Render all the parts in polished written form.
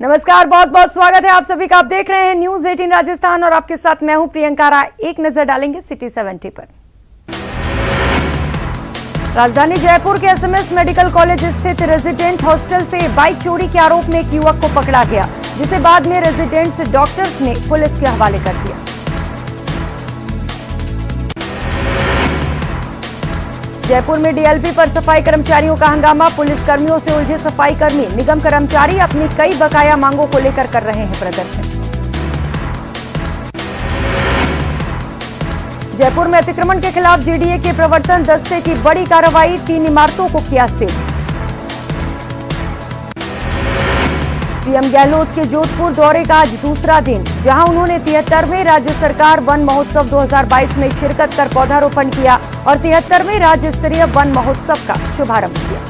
नमस्कार, बहुत बहुत स्वागत है आप सभी का। आप देख रहे हैं न्यूज 18 राजस्थान और आपके साथ मैं हूं प्रियंका राय। एक नजर डालेंगे सिटी 70 पर। राजधानी जयपुर के एसएमएस मेडिकल कॉलेज स्थित रेजिडेंट हॉस्टल से बाइक चोरी के आरोप में एक युवक को पकड़ा गया, जिसे बाद में रेजिडेंट्स डॉक्टर्स ने पुलिस के हवाले कर दिया। जयपुर में डीएलपी पर सफाई कर्मचारियों का हंगामा। पुलिस कर्मियों से उलझे सफाई कर्मी। निगम कर्मचारी अपनी कई बकाया मांगों को लेकर कर रहे हैं प्रदर्शन। जयपुर में अतिक्रमण के खिलाफ जेडीए के प्रवर्तन दस्ते की बड़ी कार्रवाई। 3 इमारतों को किया सील। सीएम गहलोत के जोधपुर दौरे का आज दूसरा दिन, जहां उन्होंने 73वें राज्य सरकार वन महोत्सव 2022 में शिरकत कर पौधारोपण किया और 73वें राज्य स्तरीय वन महोत्सव का शुभारंभ किया।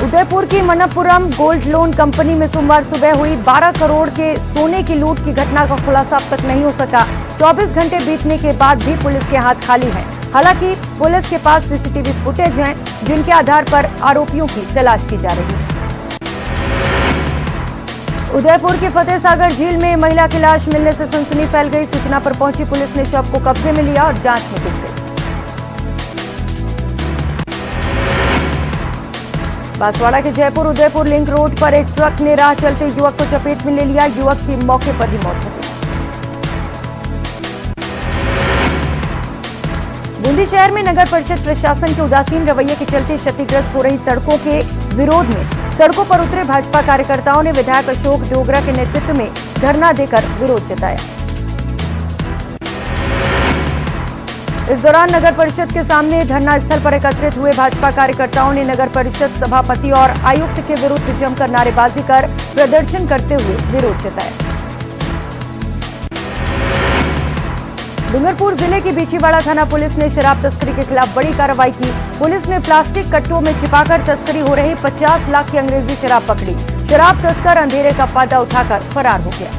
उदयपुर की मनप्पुरम गोल्ड लोन कंपनी में सोमवार सुबह हुई 12 करोड़ के सोने की लूट की घटना का खुलासा अब तक नहीं हो सका। 24 घंटे बीतने के बाद भी पुलिस के हाथ खाली हैं। हालांकि पुलिस के पास सीसीटीवी फुटेज हैं, जिनके आधार पर आरोपियों की तलाश की जा रही है। उदयपुर के फतेह सागर झील में महिला की लाश मिलने से सनसनी फैल गई। सूचना पर पहुंची पुलिस ने शव को कब्जे में लिया और जांच में जुट गई। बांसवाड़ा के जयपुर उदयपुर लिंक रोड पर एक ट्रक ने राह चलते युवक को चपेट में ले लिया। युवक की मौके पर ही मौत हो गई। बूंदी शहर में नगर परिषद प्रशासन के उदासीन रवैये के चलते क्षतिग्रस्त हो रही सड़कों के विरोध में सड़कों पर उतरे भाजपा कार्यकर्ताओं ने विधायक अशोक डोगरा के नेतृत्व में धरना देकर विरोध जताया। इस दौरान नगर परिषद के सामने धरना स्थल पर एकत्रित हुए भाजपा कार्यकर्ताओं ने नगर परिषद सभापति और आयुक्त के विरुद्ध जमकर नारेबाजी कर प्रदर्शन करते हुए विरोध जताया। डूंगरपुर जिले की बीछीवाड़ा थाना पुलिस ने शराब तस्करी के खिलाफ बड़ी कार्रवाई की। पुलिस ने प्लास्टिक कट्टों में छिपाकर तस्करी हो रही 50 लाख की अंग्रेजी शराब पकड़ी। शराब तस्कर अंधेरे का फायदा उठाकर फरार हो गया।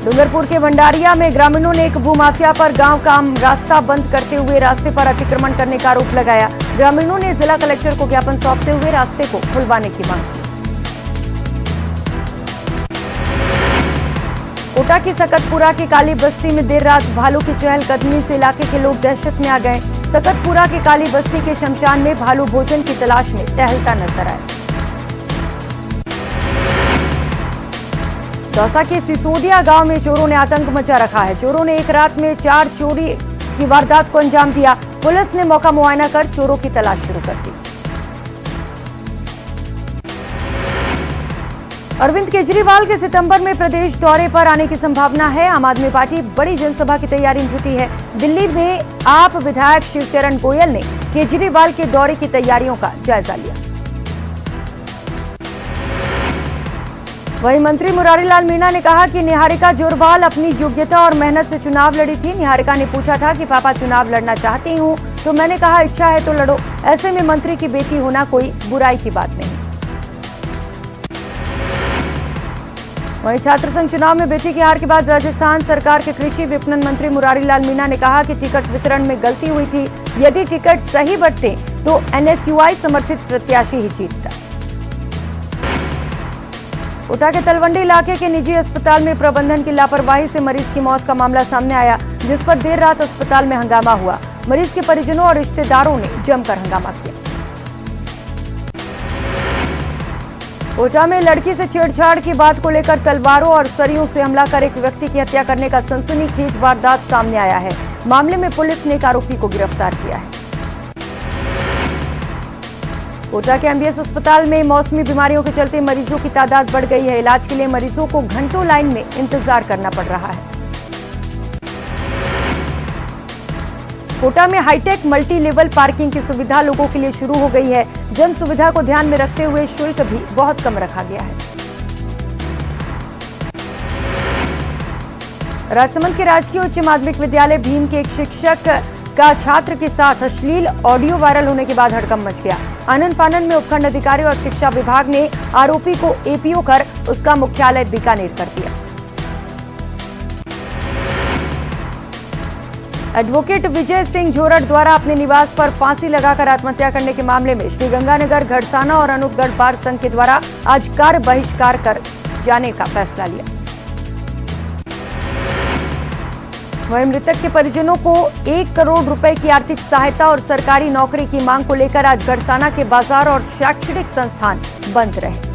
डूंगरपुर के भंडारिया में ग्रामीणों ने एक भूमाफिया पर गांव का रास्ता बंद करते हुए रास्ते पर अतिक्रमण करने का आरोप लगाया। ग्रामीणों ने जिला कलेक्टर को ज्ञापन सौंपते हुए रास्ते को खुलवाने की मांग की। कोटा की सकतपुरा की काली बस्ती में देर रात भालू की चहलकदमी से इलाके के लोग दहशत में आ गए। सकतपुरा की काली बस्ती के शमशान में भालू भोजन की तलाश में टहलता नजर आया। दौसा के सिसोदिया गांव में चोरों ने आतंक मचा रखा है। चोरों ने एक रात में 4 चोरी की वारदात को अंजाम दिया। पुलिस ने मौका मुआयना कर चोरों की तलाश शुरू कर दी। अरविंद केजरीवाल के सितंबर में प्रदेश दौरे पर आने की संभावना है। आम आदमी पार्टी बड़ी जनसभा की तैयारी में जुटी है। दिल्ली में आप विधायक शिवचरण गोयल ने केजरीवाल के दौरे की तैयारियों का जायजा लिया। वहीं मंत्री मुरारीलाल मीणा ने कहा कि निहारिका जोरवाल अपनी योग्यता और मेहनत से चुनाव लड़ी थी। निहारिका ने पूछा था कि पापा चुनाव लड़ना चाहती हूं, तो मैंने कहा इच्छा है तो लड़ो। ऐसे में मंत्री की बेटी होना कोई बुराई की बात नहीं। वहीं छात्र संघ चुनाव में बेटी की हार के बाद राजस्थान सरकार के कृषि विपणन मंत्री मुरारीलाल मीणा ने कहा कि टिकट वितरण में गलती हुई थी। यदि टिकट सही बंटते तो एनएसयूआई समर्थित प्रत्याशी ही जीतता। कोटा के तलवंडी इलाके के निजी अस्पताल में प्रबंधन की लापरवाही से मरीज की मौत का मामला सामने आया, जिस पर देर रात अस्पताल में हंगामा हुआ। मरीज के परिजनों और रिश्तेदारों ने जमकर हंगामा किया। कोटा में लड़की से छेड़छाड़ की बात को लेकर तलवारों और सरियों से हमला कर एक व्यक्ति की हत्या करने का सनसनीखेज वारदात सामने आया है। मामले में पुलिस ने एक आरोपी को गिरफ्तार किया है। कोटा के एमबीएस अस्पताल में मौसमी बीमारियों के चलते मरीजों की तादाद बढ़ गई है। इलाज के लिए मरीजों को घंटों लाइन में इंतजार करना पड़ रहा है। कोटा में हाईटेक मल्टी लेवल पार्किंग की सुविधा लोगों के लिए शुरू हो गई है। जन सुविधा को ध्यान में रखते हुए शुल्क भी बहुत कम रखा गया है। राजसमंद के राजकीय उच्च माध्यमिक विद्यालय भीम के एक शिक्षक का छात्र के साथ अश्लील ऑडियो वायरल होने के बाद हड़कंप मच गया। आनन फानन में उपखंड अधिकारी और शिक्षा विभाग ने आरोपी को एपीओ कर उसका मुख्यालय बीकानेर कर दिया। एडवोकेट विजय सिंह झोरट द्वारा अपने निवास पर फांसी लगाकर आत्महत्या करने के मामले में श्रीगंगानगर, गढ़साना और अनूपगढ़ बार संघ के द्वारा आज कार्य बहिष्कार कर जाने का फैसला लिया। वहीं मृतक के परिजनों को 1 करोड़ रुपए की आर्थिक सहायता और सरकारी नौकरी की मांग को लेकर आज गढ़साना के बाजार और शैक्षणिक संस्थान बंद रहे।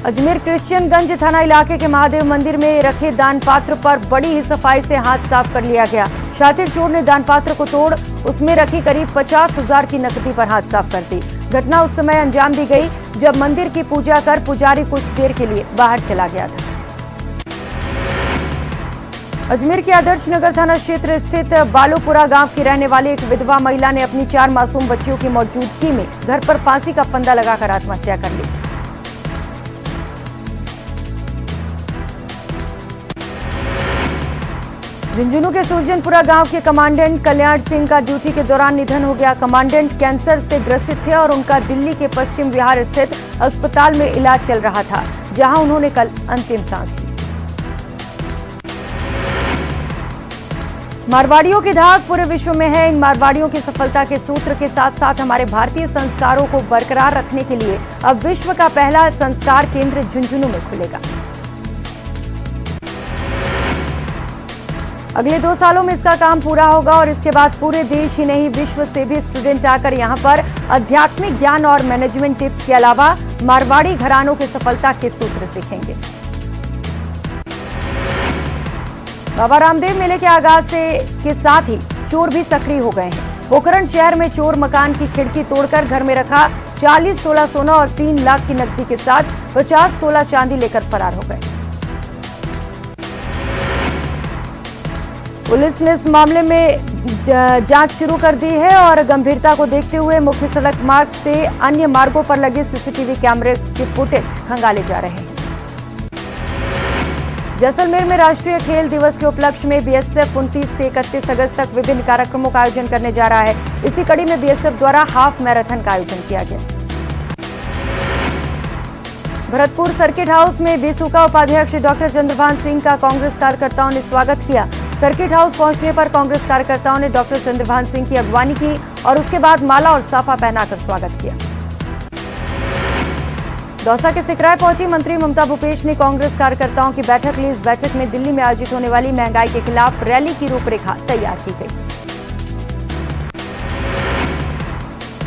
अजमेर क्रिश्चियनगंज थाना इलाके के महादेव मंदिर में रखे दान पात्र पर बड़ी ही सफाई से हाथ साफ कर लिया गया। शातिर चोर ने दान पात्र को तोड़ उसमें रखी करीब 50,000 की नकदी पर हाथ साफ कर दी। घटना उस समय अंजाम दी गई जब मंदिर की पूजा कर पुजारी कुछ देर के लिए बाहर चला गया था। अजमेर के आदर्श नगर थाना क्षेत्र स्थित बालूपुरा गांव की रहने वाली एक विधवा महिला ने अपनी 4 मासूम बच्चियों की मौजूदगी में घर पर फांसी का फंदा लगाकर आत्महत्या कर ली। झुंझुनू के सुरजनपुरा गांव के कमांडेंट कल्याण सिंह का ड्यूटी के दौरान निधन हो गया। कमांडेंट कैंसर से ग्रसित थे और उनका दिल्ली के पश्चिम विहार स्थित अस्पताल में इलाज चल रहा था, जहां उन्होंने कल अंतिम सांस ली। मारवाड़ियों की धाक पूरे विश्व में है। इन मारवाड़ियों की सफलता के सूत्र के साथ साथ हमारे भारतीय संस्कारों को बरकरार रखने के लिए अब विश्व का पहला संस्कार केंद्र झुंझुनू में खुलेगा। अगले 2 सालों में इसका काम पूरा होगा और इसके बाद पूरे देश ही नहीं विश्व से भी स्टूडेंट आकर यहां पर आध्यात्मिक ज्ञान और मैनेजमेंट टिप्स के अलावा मारवाड़ी घरानों की सफलता के सूत्र सीखेंगे। बाबा रामदेव मेले के आगाज के साथ ही चोर भी सक्रिय हो गए हैं। पोखरण शहर में चोर मकान की खिड़की तोड़कर घर में रखा 40 तोला सोना और 3 लाख की नकदी के साथ 50 तोला चांदी लेकर फरार हो गए। पुलिस ने इस मामले में जांच शुरू कर दी है और गंभीरता को देखते हुए मुख्य सड़क मार्ग से अन्य मार्गों पर लगे सीसीटीवी कैमरे की फुटेज खंगाले जा रहे हैं। जैसलमेर में राष्ट्रीय खेल दिवस के उपलक्ष्य में बीएसएफ 29 से 31 अगस्त तक विभिन्न कार्यक्रमों का आयोजन करने जा रहा है। इसी कड़ी में बीएसएफ द्वारा हाफ मैराथन का आयोजन किया गया। भरतपुर सर्किट हाउस में बीसूका उपाध्यक्ष डॉक्टर चंद्रभान सिंह का कांग्रेस कार्यकर्ताओं ने स्वागत किया। सर्किट हाउस पहुंचने पर कांग्रेस कार्यकर्ताओं ने डॉक्टर चंद्रभान सिंह की अगवानी की और उसके बाद माला और साफा पहनाकर स्वागत किया। दौसा के सिकराय पहुंची मंत्री ममता भूपेश ने कांग्रेस कार्यकर्ताओं की बैठक ली। इस बैठक में दिल्ली में आयोजित होने वाली महंगाई के खिलाफ रैली की रूपरेखा तैयार की गई।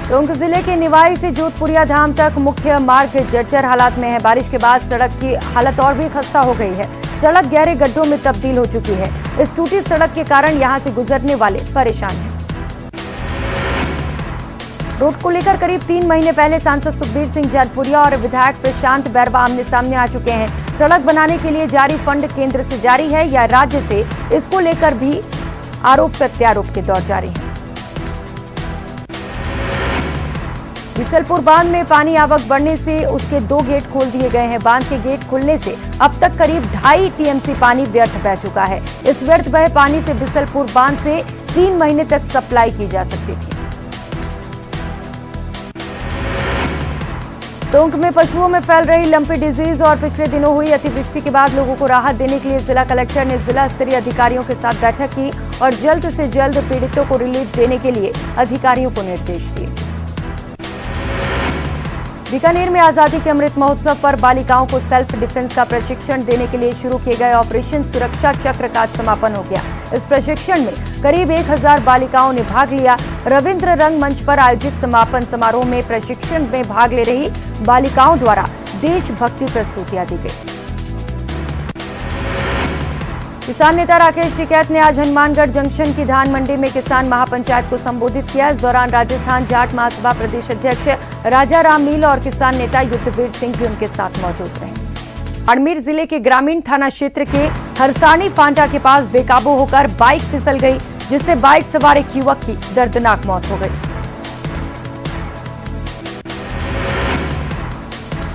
टोंक जिले के निवाई से जोधपुरिया धाम तक मुख्य मार्ग जर्जर हालात में है। बारिश के बाद सड़क की हालत और भी खस्ता हो गई है। सड़क गहरे गड्ढों में तब्दील हो चुकी है। इस टूटी सड़क के कारण यहां से गुजरने वाले परेशान हैं। रोड को लेकर करीब 3 महीने पहले सांसद सुखबीर सिंह जैनपुरिया और विधायक प्रशांत बैरवा आमने सामने आ चुके हैं। सड़क बनाने के लिए जारी फंड केंद्र से जारी है या राज्य से, इसको लेकर भी आरोप प्रत्यारोप के दौर जारी है। बिसलपुर बांध में पानी आवक बढ़ने से उसके 2 गेट खोल दिए गए हैं। बांध के गेट खुलने से अब तक करीब 2.5 टीएमसी पानी व्यर्थ बह चुका है। इस व्यर्थ बहे पानी से बिसलपुर बांध से 3 महीने तक सप्लाई की जा सकती थी। टोंक में पशुओं में फैल रही लंपी डिजीज और पिछले दिनों हुई अतिवृष्टि के बाद लोगों को राहत देने के लिए जिला कलेक्टर ने जिला स्तरीय अधिकारियों के साथ बैठक की और जल्द से जल्द पीड़ितों को रिलीफ देने के लिए अधिकारियों को निर्देश दिए। बीकानेर में आजादी के अमृत महोत्सव पर बालिकाओं को सेल्फ डिफेंस का प्रशिक्षण देने के लिए शुरू किए गए ऑपरेशन सुरक्षा चक्र का समापन हो गया। इस प्रशिक्षण में करीब 1000 बालिकाओं ने भाग लिया। रविंद्र रंगमंच पर आयोजित समापन समारोह में प्रशिक्षण में भाग ले रही बालिकाओं द्वारा देशभक्ति प्रस्तुतियां दी गई। किसान नेता राकेश टिकैत ने आज हनुमानगढ़ जंक्शन की धान मंडी में किसान महापंचायत को संबोधित किया। इस दौरान राजस्थान जाट महासभा प्रदेश अध्यक्ष राजा राम मील और किसान नेता युद्धवीर सिंह भी उनके साथ मौजूद रहे। बाड़मेर जिले के ग्रामीण थाना क्षेत्र के हरसानी फांटा के पास बेकाबू होकर बाइक फिसल गई, जिससे बाइक सवार एक युवक की दर्दनाक मौत हो गई।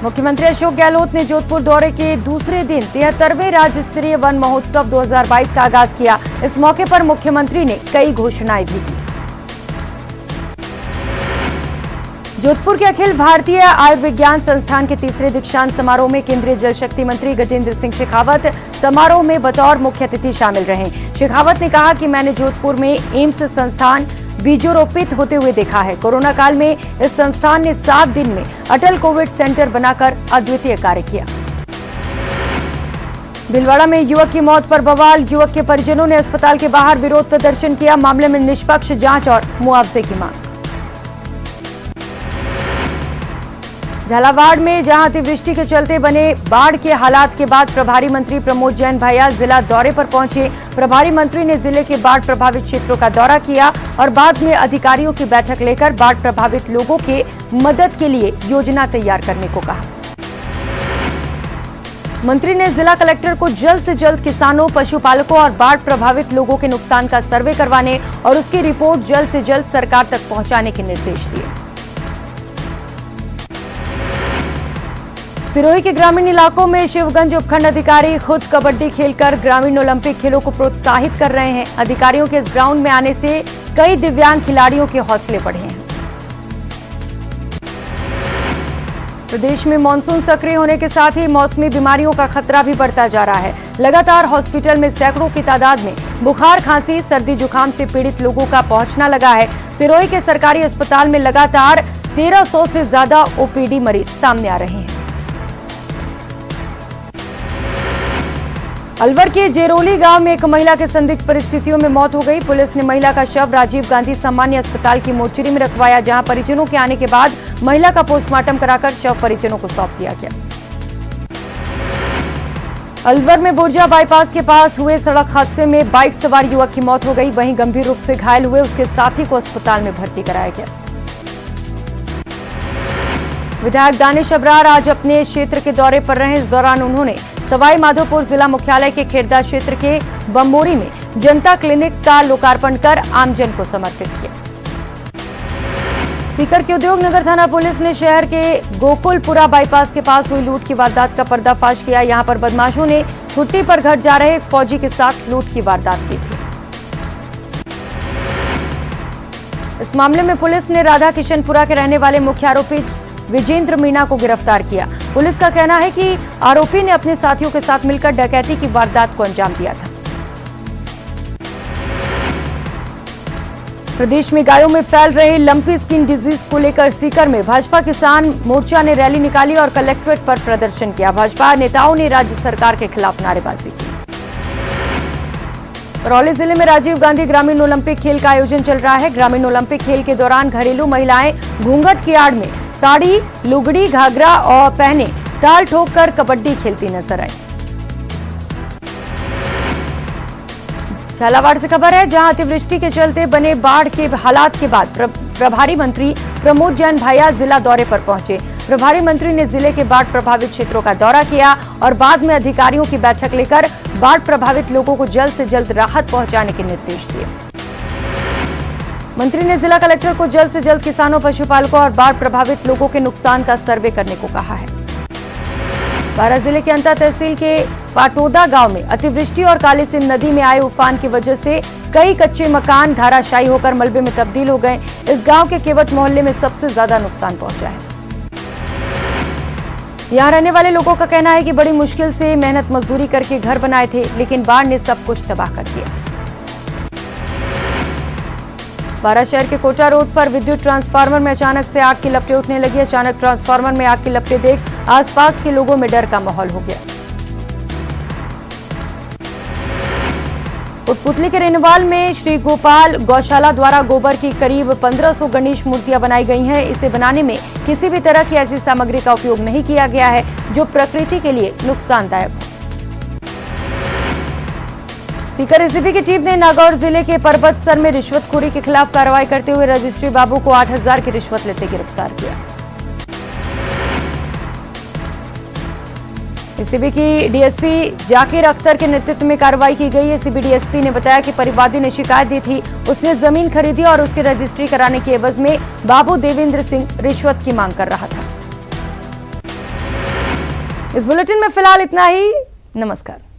मुख्यमंत्री अशोक गहलोत ने जोधपुर दौरे के दूसरे दिन 73वें राज्य स्तरीय वन महोत्सव 2022 का आगाज किया। इस मौके पर मुख्यमंत्री ने कई घोषणाएं भी की। जोधपुर के अखिल भारतीय आयुर्विज्ञान संस्थान के तीसरे दीक्षांत समारोह में केंद्रीय जल शक्ति मंत्री गजेंद्र सिंह शेखावत समारोह में बतौर मुख्य अतिथि शामिल रहे। शेखावत ने कहा कि मैंने जोधपुर में एम्स संस्थान बीजोरोपित होते हुए देखा है। कोरोना काल में इस संस्थान ने 7 दिन में अटल कोविड सेंटर बनाकर अद्वितीय कार्य किया। भीलवाड़ा में युवक की मौत पर बवाल, युवक के परिजनों ने अस्पताल के बाहर विरोध प्रदर्शन किया। मामले में निष्पक्ष जांच और मुआवजे की मांग। झालावाड़ में जहां अतिवृष्टि के चलते बने बाढ़ के हालात के बाद प्रभारी मंत्री प्रमोद जैन भैया जिला दौरे पर पहुंचे। प्रभारी मंत्री ने जिले के बाढ़ प्रभावित क्षेत्रों का दौरा किया और बाद में अधिकारियों की बैठक लेकर बाढ़ प्रभावित लोगों के मदद के लिए योजना तैयार करने को कहा। मंत्री ने जिला कलेक्टर को जल्द से जल्द किसानों, पशुपालकों और बाढ़ प्रभावित लोगों के नुकसान का सर्वे करवाने और उसकी रिपोर्ट जल्द से जल्द सरकार तक पहुंचाने के निर्देश दिए। सिरोही के ग्रामीण इलाकों में शिवगंज उपखंड अधिकारी खुद कबड्डी खेलकर ग्रामीण ओलंपिक खेलों को प्रोत्साहित कर रहे हैं। अधिकारियों के इस ग्राउंड में आने से कई दिव्यांग खिलाड़ियों के हौसले बढ़े हैं। प्रदेश में मानसून सक्रिय होने के साथ ही मौसमी बीमारियों का खतरा भी बढ़ता जा रहा है। लगातार हॉस्पिटल में सैकड़ों की तादाद में बुखार, खांसी, सर्दी जुकाम से पीड़ित लोगों का पहुंचना लगा है। सिरोही के सरकारी अस्पताल में लगातार 1300 से ज्यादा ओपीडी मरीज सामने आ रहे हैं। अलवर के जेरोली गांव में एक महिला के संदिग्ध परिस्थितियों में मौत हो गई। पुलिस ने महिला का शव राजीव गांधी सामान्य अस्पताल की मोर्चरी में रखवाया, जहां परिजनों के आने के बाद महिला का पोस्टमार्टम कराकर शव परिजनों को सौंप दिया गया। अलवर में बोरजा बाईपास के पास हुए सड़क हादसे में बाइक सवार युवक की मौत हो गई। वहीं गंभीर रूप से घायल हुए उसके साथी को अस्पताल में भर्ती कराया गया। विधायक दानिश अबरार आज अपने क्षेत्र के दौरे पर रहे। इस दौरान उन्होंने सवाई माधोपुर जिला मुख्यालय के खेरदा क्षेत्र के बम्बोरी में जनता क्लिनिक का लोकार्पण कर आमजन को समर्पित किया। सीकर के उद्योग नगर थाना पुलिस ने शहर के गोकुलपुरा बाईपास के पास हुई लूट की वारदात का पर्दाफाश किया। यहां पर बदमाशों ने छुट्टी पर घर जा रहे एक फौजी के साथ लूट की वारदात की थी। इस मामले में पुलिस ने राधा किशनपुरा के रहने वाले मुख्य आरोपी विजेंद्र मीणा को गिरफ्तार किया। पुलिस का कहना है कि आरोपी ने अपने साथियों के साथ मिलकर डकैती की वारदात को अंजाम दिया था। प्रदेश में गायों में फैल रहे लंपी स्किन डिजीज को लेकर सीकर में भाजपा किसान मोर्चा ने रैली निकाली और कलेक्ट्रेट पर प्रदर्शन किया। भाजपा नेताओं ने राज्य सरकार के खिलाफ नारेबाजी की। करौली जिले में राजीव गांधी ग्रामीण ओलंपिक खेल का आयोजन चल रहा है। ग्रामीण ओलंपिक खेल के दौरान घरेलू महिलाएं घूंघट की आड़ में साड़ी, लुगड़ी, घाघरा और पहने ताल ठोककर कबड्डी खेलती नजर आई। झालावाड़ से खबर है, जहां अतिवृष्टि के चलते बने बाढ़ के हालात के बाद प्रभारी मंत्री प्रमोद जैन भैया जिला दौरे पर पहुंचे। प्रभारी मंत्री ने जिले के बाढ़ प्रभावित क्षेत्रों का दौरा किया और बाद में अधिकारियों की बैठक लेकर बाढ़ प्रभावित लोगों को जल्द से जल्द राहत पहुंचाने के निर्देश दिए। मंत्री ने जिला कलेक्टर को जल्द से जल्द किसानों, पशुपालकों और बाढ़ प्रभावित लोगों के नुकसान का सर्वे करने को कहा है। बारां जिले के अंता तहसील के पाटोदा गांव में अतिवृष्टि और कालीसिंध नदी में आए उफान की वजह से कई कच्चे मकान धाराशायी होकर मलबे में तब्दील हो गए। इस गांव के केवट मोहल्ले में सबसे ज्यादा नुकसान पहुंचा है। यहां रहने वाले लोगों का कहना है कि बड़ी मुश्किल से मेहनत मजदूरी करके घर बनाए थे, लेकिन बाढ़ ने सब कुछ तबाह कर दिया। बारां शहर के कोटा रोड पर विद्युत ट्रांसफार्मर में अचानक से आग की लपटें उठने लगी। अचानक ट्रांसफार्मर में आग की लपटें देख आसपास के लोगों में डर का माहौल हो गया। कोटपुतली के रेनवाल में श्री गोपाल गौशाला द्वारा गोबर की करीब 1500 गणेश मूर्तियां बनाई गई हैं। इसे बनाने में किसी भी तरह की ऐसी सामग्री का उपयोग नहीं किया गया है जो प्रकृति के लिए नुकसानदायक हो। सीकर एसीबी की टीम ने नागौर जिले के परबतसर में रिश्वतखोरी के खिलाफ कार्रवाई करते हुए रजिस्ट्री बाबू को 8000 की रिश्वत लेते गिरफ्तार किया। एसीबी की डीएसपी जाकिर अख्तर के नेतृत्व में कार्रवाई की गई। एसीबी डीएसपी ने बताया कि परिवादी ने शिकायत दी थी, उसने जमीन खरीदी और उसकी रजिस्ट्री कराने के एवज में बाबू देवेंद्र सिंह रिश्वत की मांग कर रहा था। इस बुलेटिन में फिलहाल इतना ही। नमस्कार।